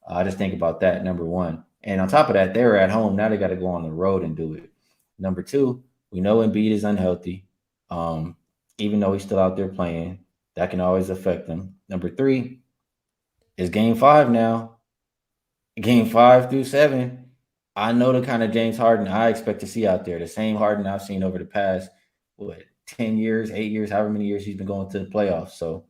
I just think about that, number one. And on top of that, they were at home. Now they got to go on the road and do it. Number two, we know Embiid is unhealthy. Um, Even though he's still out there playing, that can always affect them. Number three is game five now. Game 5 through 7. I know the kind of James Harden I expect to see out there. The same Harden I've seen over the past, 10 years, 8 years, however many years he's been going to the playoffs. So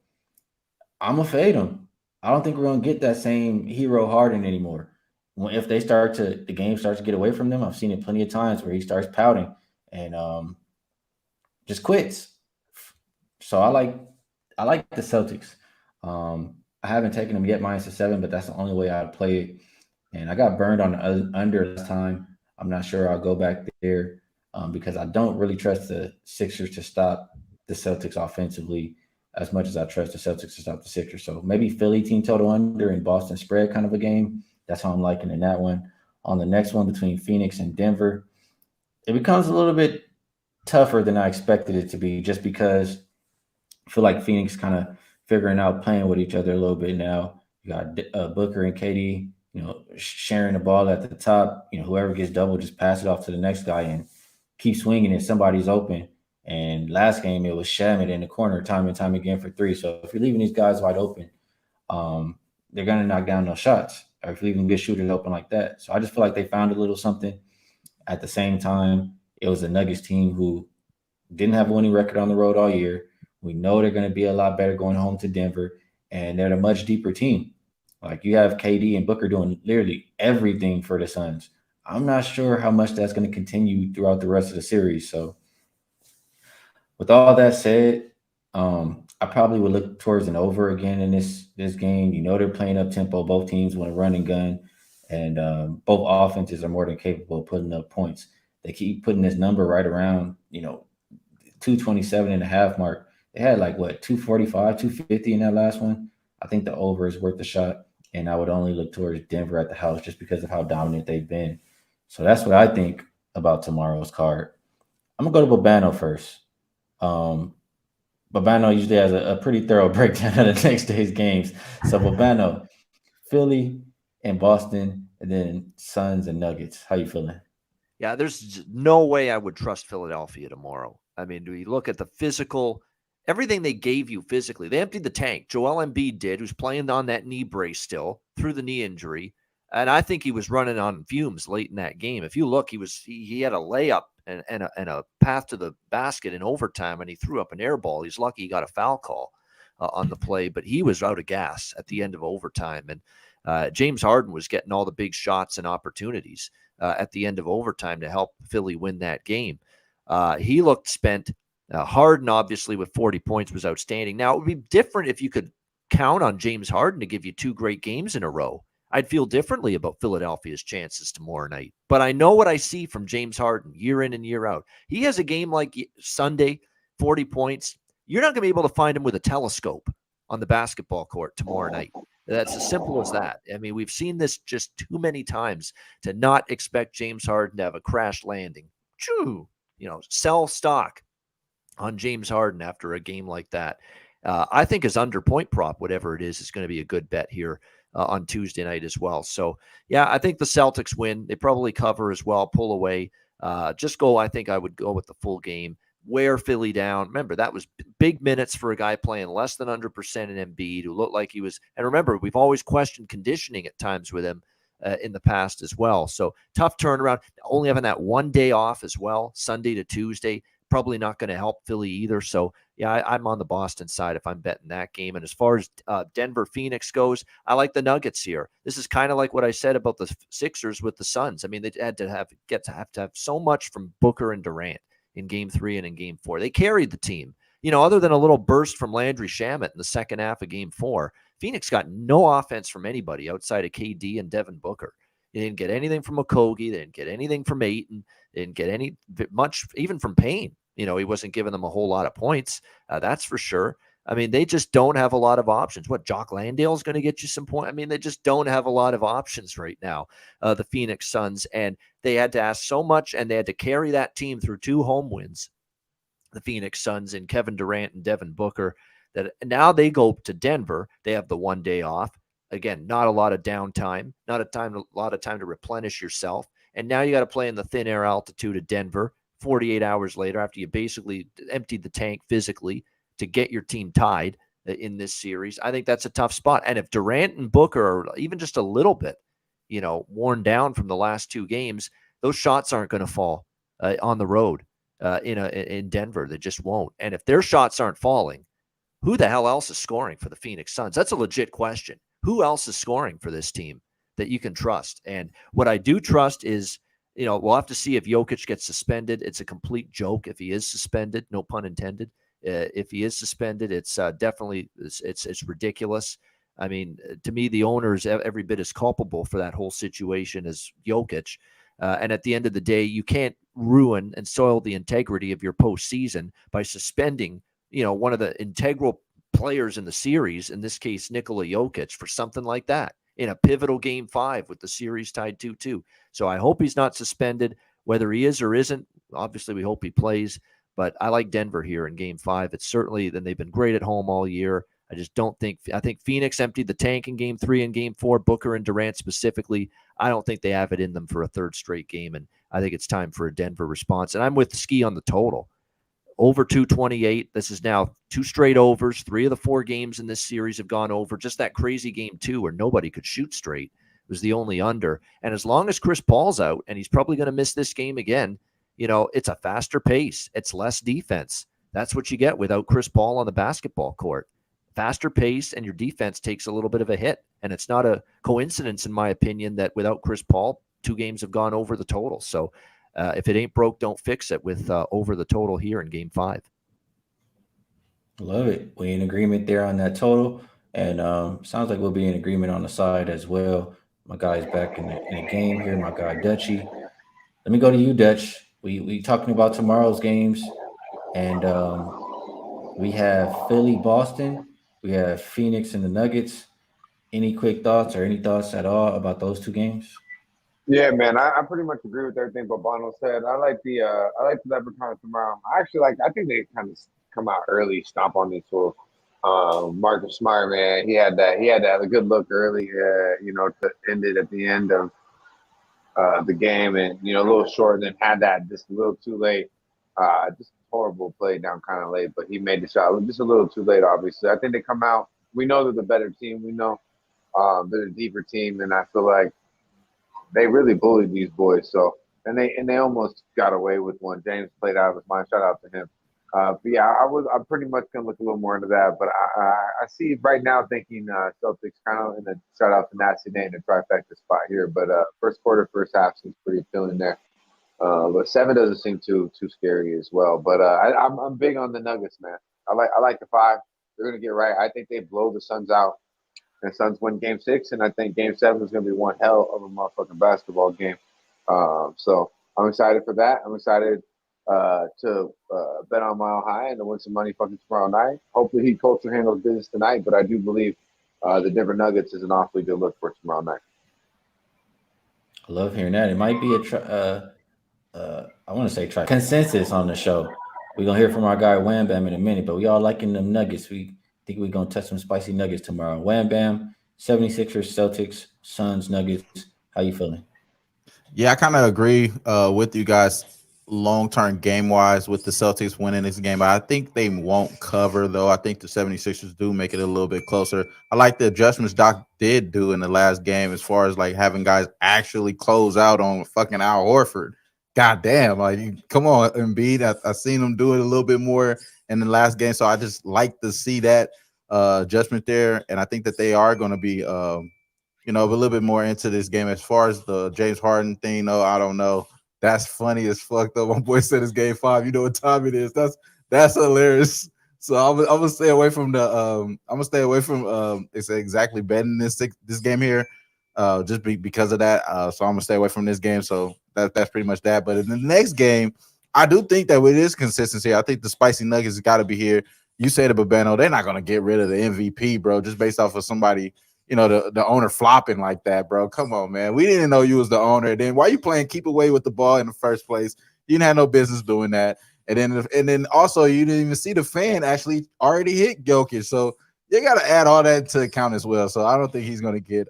I'm gonna fade him. I don't think we're gonna get that same hero Harden anymore. If they start to the game starts to get away from them, I've seen it plenty of times where he starts pouting and just quits. So I like the Celtics. I haven't taken them yet -7, but that's the only way I'd play it. And I got burned on the under last time. I'm not sure I'll go back there because I don't really trust the Sixers to stop the Celtics offensively as much as I trust the Celtics to stop the Sixers. So maybe Philly team total under and Boston spread kind of a game. That's how I'm liking in that one. On the next one between Phoenix and Denver, it becomes a little bit tougher than I expected it to be just because I feel like Phoenix kind of figuring out playing with each other a little bit now. You got Booker and KD, sharing the ball at the top. Whoever gets double, just pass it off to the next guy and keep swinging it. Somebody's open. And last game, it was Shamit in the corner time and time again for three. So if you're leaving these guys wide open, they're going to knock down those shots. Or if you're leaving good shooters open like that. So I just feel like they found a little something. At the same time, it was a Nuggets team who didn't have a winning record on the road all year. We know they're going to be a lot better going home to Denver, and they're a much deeper team. Like you have KD and Booker doing literally everything for the Suns. I'm not sure how much that's going to continue throughout the rest of the series. So, with all that said, I probably would look towards an over again in this game. They're playing up tempo. Both teams want to run and gun, and both offenses are more than capable of putting up points. They keep putting this number right around 227 and a half mark. They had like what 245, 250 in that last one. I think the over is worth a shot, and I would only look towards Denver at the house just because of how dominant they've been. So that's what I think about tomorrow's card. I'm gonna go to Babano first. Um, Babano usually has a pretty thorough breakdown of the next day's games. So Babano, Philly and Boston, and then Suns and Nuggets. How you feeling? Yeah, there's no way I would trust Philadelphia tomorrow. I mean, do we look at the physical, everything they gave you physically? They emptied the tank. Joel Embiid did, who's playing on that knee brace still through the knee injury. And I think he was running on fumes late in that game. If you look, he had a layup and a path to the basket in overtime, and he threw up an air ball. He's lucky he got a foul call on the play, but he was out of gas at the end of overtime. And James Harden was getting all the big shots and opportunities at the end of overtime to help Philly win that game. He looked spent. Harden, obviously, with 40 points was outstanding. Now, it would be different if you could count on James Harden to give you 2 great games in a row. I'd feel differently about Philadelphia's chances tomorrow night. But I know what I see from James Harden year in and year out. He has a game like Sunday, 40 points. You're not going to be able to find him with a telescope on the basketball court tomorrow night. That's as simple as that. I mean, we've seen this just too many times to not expect James Harden to have a crash landing. Choo! Sell stock on James Harden after a game like that. I think his under point prop, whatever it is going to be a good bet here on Tuesday night as well. So, yeah, I think the Celtics win. They probably cover as well, pull away. I think I would go with the full game. Wear Philly down. Remember, that was big minutes for a guy playing less than 100% in Embiid, who looked like he was. And remember, we've always questioned conditioning at times with him in the past as well. So tough turnaround. Only having that one day off as well, Sunday to Tuesday, probably not going to help Philly either. So, yeah, I'm on the Boston side if I'm betting that game. And as far as Denver-Phoenix goes, I like the Nuggets here. This is kind of like what I said about the Sixers with the Suns. I mean, they had to have so much from Booker and Durant in Game 3 and in Game 4. They carried the team. Other than a little burst from Landry Shamet in the second half of Game 4, Phoenix got no offense from anybody outside of KD and Devin Booker. They didn't get anything from Okogie. They didn't get anything from Ayton. They didn't get much even from Payne. He wasn't giving them a whole lot of points. That's for sure. I mean, they just don't have a lot of options. What, Jock Landale is going to get you some points? I mean, they just don't have a lot of options right now, the Phoenix Suns. And they had to ask so much, and they had to carry that team through 2 home wins, the Phoenix Suns and Kevin Durant and Devin Booker, that now they go to Denver. They have the one day off. Again, not a lot of downtime, not a lot of time to replenish yourself. And now you got to play in the thin air altitude of Denver 48 hours later after you basically emptied the tank physically to get your team tied in this series. I think that's a tough spot. And if Durant and Booker are even just a little bit, worn down from the last 2 games, those shots aren't going to fall on the road in Denver. They just won't. And if their shots aren't falling, who the hell else is scoring for the Phoenix Suns? That's a legit question. Who else is scoring for this team that you can trust? And what I do trust is, we'll have to see if Jokic gets suspended. It's a complete joke if he is suspended, no pun intended. If he is suspended, it's definitely it's ridiculous. I mean, to me, the owner is every bit as culpable for that whole situation as Jokic. And at the end of the day, you can't ruin and soil the integrity of your postseason by suspending, one of the integral players in the series, in this case, Nikola Jokic, for something like that in a pivotal Game 5 with the series tied 2-2. So I hope he's not suspended. Whether he is or isn't, obviously we hope he plays. But I like Denver here in Game 5. It's certainly, then they've been great at home all year. I think Phoenix emptied the tank in Game 3 and Game 4, Booker and Durant specifically. I don't think they have it in them for a third straight game, and I think it's time for a Denver response. And I'm with Skee on the total. Over 228. This is now 2 straight overs. 3 of the 4 games in this series have gone over. Just that crazy Game 2 where nobody could shoot straight was the only under. And as long as Chris Paul's out, and he's probably going to miss this game again, it's a faster pace. It's less defense. That's what you get without Chris Paul on the basketball court. Faster pace, and your defense takes a little bit of a hit. And it's not a coincidence, in my opinion, that without Chris Paul, 2 games have gone over the total. So if it ain't broke, don't fix it with over the total here in Game 5. Love it. We in agreement there on that total, and sounds like we'll be in agreement on the side as well. My guy's back in the game here. My guy Dutchy. Let me go to you, Dutch. We talking about tomorrow's games, and we have Philly, Boston. We have Phoenix and the Nuggets. Any quick thoughts or any thoughts at all about those 2 games? Yeah, man, I pretty much agree with everything Bono said. I like the Leprechaun tomorrow. I think they kind of come out early, stomp on this fool. Marcus Smart, man, he had to have a good look early, to end it at the end of the game, and a little short, and then had that just a little too late. Just horrible play down kind of late, but he made the shot just a little too late. Obviously, I think they come out. We know they're the better team. We know they're the deeper team, and I feel like they really bullied these boys. So and they almost got away with one. James played out of his mind. Shout out to him. But yeah, I'm pretty much gonna look a little more into that. But I see right now thinking Celtics kind of in the shout out to Nasty Nate in a trifecta spot here. But first quarter, first half seems pretty appealing there. But seven doesn't seem too scary as well. But I'm big on the Nuggets, man. I like the five. They're gonna get right. I think they blow the Suns out, and Suns win Game 6, and I think Game 7 is gonna be one hell of a motherfucking basketball game. So I'm excited for that. I'm excited to bet on Mile High and to win some money fucking tomorrow night. Hopefully he culture handles business tonight, but I do believe the Denver Nuggets is an awfully good look for tomorrow night. I love hearing that. It might be I want to say try consensus on the show. We're gonna hear from our guy Wham Bam in a minute, but we all liking them nuggets. We think we're gonna touch some spicy nuggets tomorrow. Wham Bam, 76ers, Celtics, Suns, Nuggets. How you feeling? Yeah, I kind of agree with you guys long term game wise with the Celtics winning this game. But I think they won't cover, though. I think the 76ers do make it a little bit closer. I like the adjustments Doc did do in the last game as far as like having guys actually close out on fucking Al Horford. God damn, like come on, Embiid. I seen him do it a little bit more in the last game. So I just like to see that adjustment there. And I think that they are going to be a little bit more into this game. As far as the James Harden thing, though, I don't know. That's funny as fuck though. My boy said it's game 5. You know what time it is. That's hilarious. So I'm gonna stay away from I'm gonna stay away from it's exactly betting this game here. Because of that. So I'm gonna stay away from this game. So that's pretty much that. But in the next game, I do think that with this consistency, I think the spicy nuggets gotta be here. You said it, Babano, they're not gonna get rid of the MVP, bro, just based off of somebody the owner flopping like that, bro. Come on, man. We didn't know you was the owner. Then why you playing keep away with the ball in the first place? You didn't have no business doing that. And then also you didn't even see the fan actually already hit Jokic. So you got to add all that to account as well. So I don't think he's going to get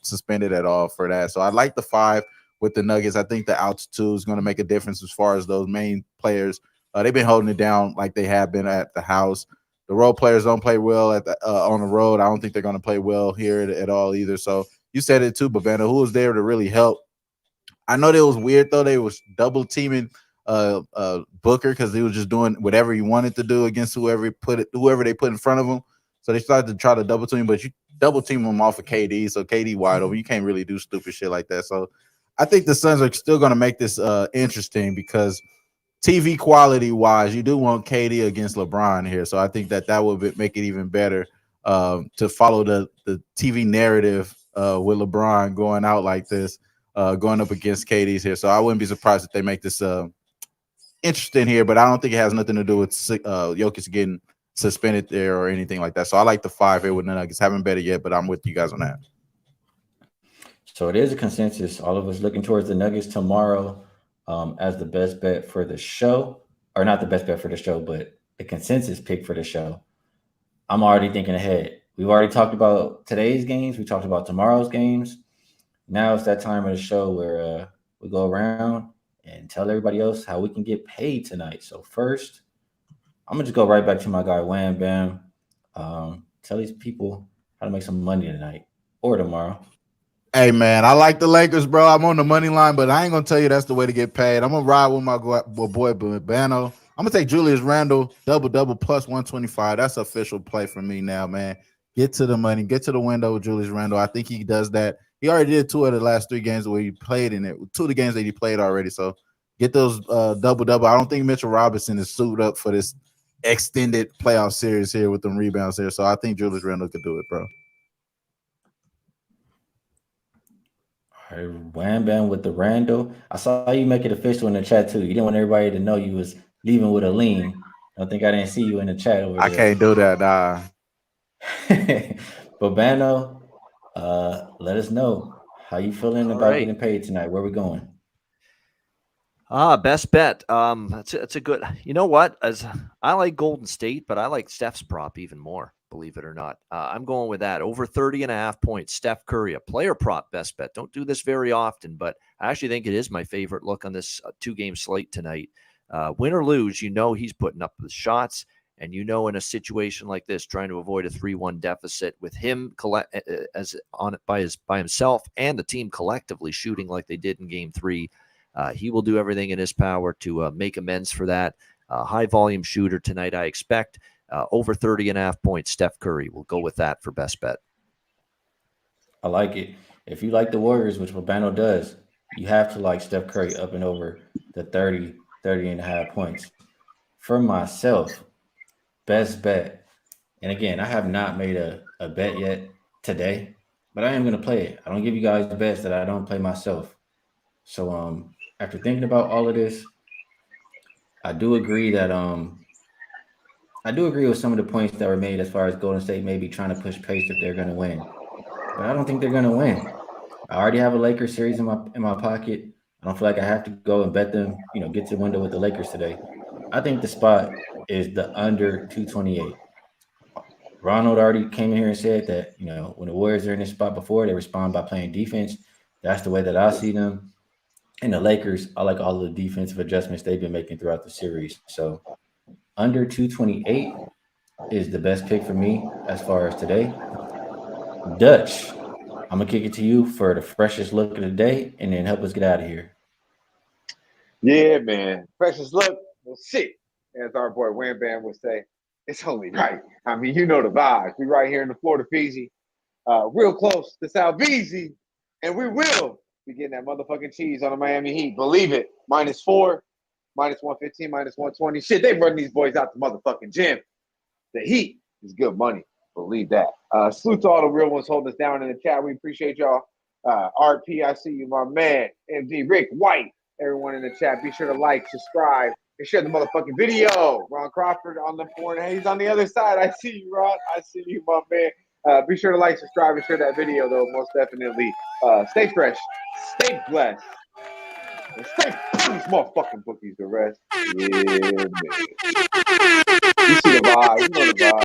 suspended at all for that. So I like the 5 with the Nuggets. I think the altitude is going to make a difference as far as those main players. They've been holding it down like they have been at the house. The role players don't play well on the road. I don't think they're going to play well here at all either. So you said it too, Bavana. Who was there to really help? I know that was weird though. They was double teaming Booker because he was just doing whatever he wanted to do against whoever they put in front of him. So they started to try to double team, but you double team him off of KD. So KD wide open. You can't really do stupid shit like that. So I think the Suns are still going to make this interesting because TV quality wise, you do want KD against LeBron here, so I think that would make it even better to follow the TV narrative with LeBron going out like this, going up against KD's here. So I wouldn't be surprised if they make this interesting here, but I don't think it has nothing to do with Jokic getting suspended there or anything like that. So I like the 5 here with the Nuggets. Haven't bet it yet, but I'm with you guys on that. So it is a consensus. All of us looking towards the Nuggets tomorrow as the best bet for the show, or not the best bet for the show, but the consensus pick for the show. I'm already thinking ahead. We've already talked about today's games. We talked about tomorrow's games. Now it's that time of the show where we go around and tell everybody else how we can get paid tonight. So first, I'm gonna just go right back to my guy Wham Bam. Tell these people how to make some money tonight or tomorrow. Hey man, I like the Lakers, bro. I'm on the money line, but I ain't gonna tell you that's the way to get paid. I'm gonna ride with my boy Bano. I'm gonna take Julius Randle double plus 125. That's official play for me now, man. Get to the money, get to the window with Julius Randle. I think he does that. He already did 2 of the last 3 games where he played in it. 2 of the games that he played already. So get those double. I don't think Mitchell Robinson is suited up for this extended playoff series here with them rebounds here. So I think Julius Randle could do it, bro. All right, Wham Bam with the Randall. I saw you make it official in the chat too. You didn't want everybody to know you was leaving with a lean. I think I didn't see you in the chat over I there. can't do that, nah. Babano, let us know how you feeling All about right. getting paid tonight. Where we going? Best bet. That's a good. You know what? As I like Golden State, but I like Steph's prop even more. Believe it or not, I'm going with that over 30.5 points. Steph Curry, a player prop best bet. Don't do this very often, but I actually think it is my favorite look on this 2-game slate tonight. Win or lose, you know he's putting up the shots, and you know in a situation like this, trying to avoid a 3-1 deficit with him as on it by himself and the team collectively shooting like they did in Game 3. He will do everything in his power to make amends for that. High volume shooter tonight, I expect. Over 30.5 points, Steph Curry. We'll go with that for best bet. I like it. If you like the Warriors, which Fabano does, you have to like Steph Curry up and over the 30 and a half points. For myself, best bet. And again, I have not made a bet yet today, but I am going to play it. I don't give you guys bets that I don't play myself. So after thinking about all of this, I do agree that I do agree with some of the points that were made as far as Golden State maybe trying to push pace if they're going to win. But I don't think they're going to win. I already have a Lakers series in my pocket. I don't feel like I have to go and bet them, get to the window with the Lakers today. I think the spot is the under 228. Ronald already came in here and said that, when the Warriors are in this spot before, they respond by playing defense. That's the way that I see them. And the Lakers, I like all the defensive adjustments they've been making throughout the series. So under 228 is the best pick for me as far as today. Dutch, I'm gonna kick it to you for the freshest look of the day, and then help us get out of here. Yeah, man. Precious look. Well, shit. As our boy Wham Bam would say, it's only right. I mean, you know the vibes. We right here in the Florida Fiji, real close to South Beasy, and we will be getting that motherfucking cheese on the Miami Heat. Believe it. -4, -115, -120. Shit, they run these boys out the motherfucking gym. The Heat is good money. Believe that. Salute to all the real ones holding us down in the chat. We appreciate y'all. RP, I see you, my man. MD Rick White. Everyone in the chat, be sure to like, subscribe, and share the motherfucking video. Ron Crawford on the board. Hey, he's on the other side. I see you, Ron. I see you, my man. Be sure to like, subscribe, and share that video, though, most definitely. Stay fresh, stay blessed, and stay these motherfucking bookies the rest. Yeah, man. You see the vibe. You know the vibe.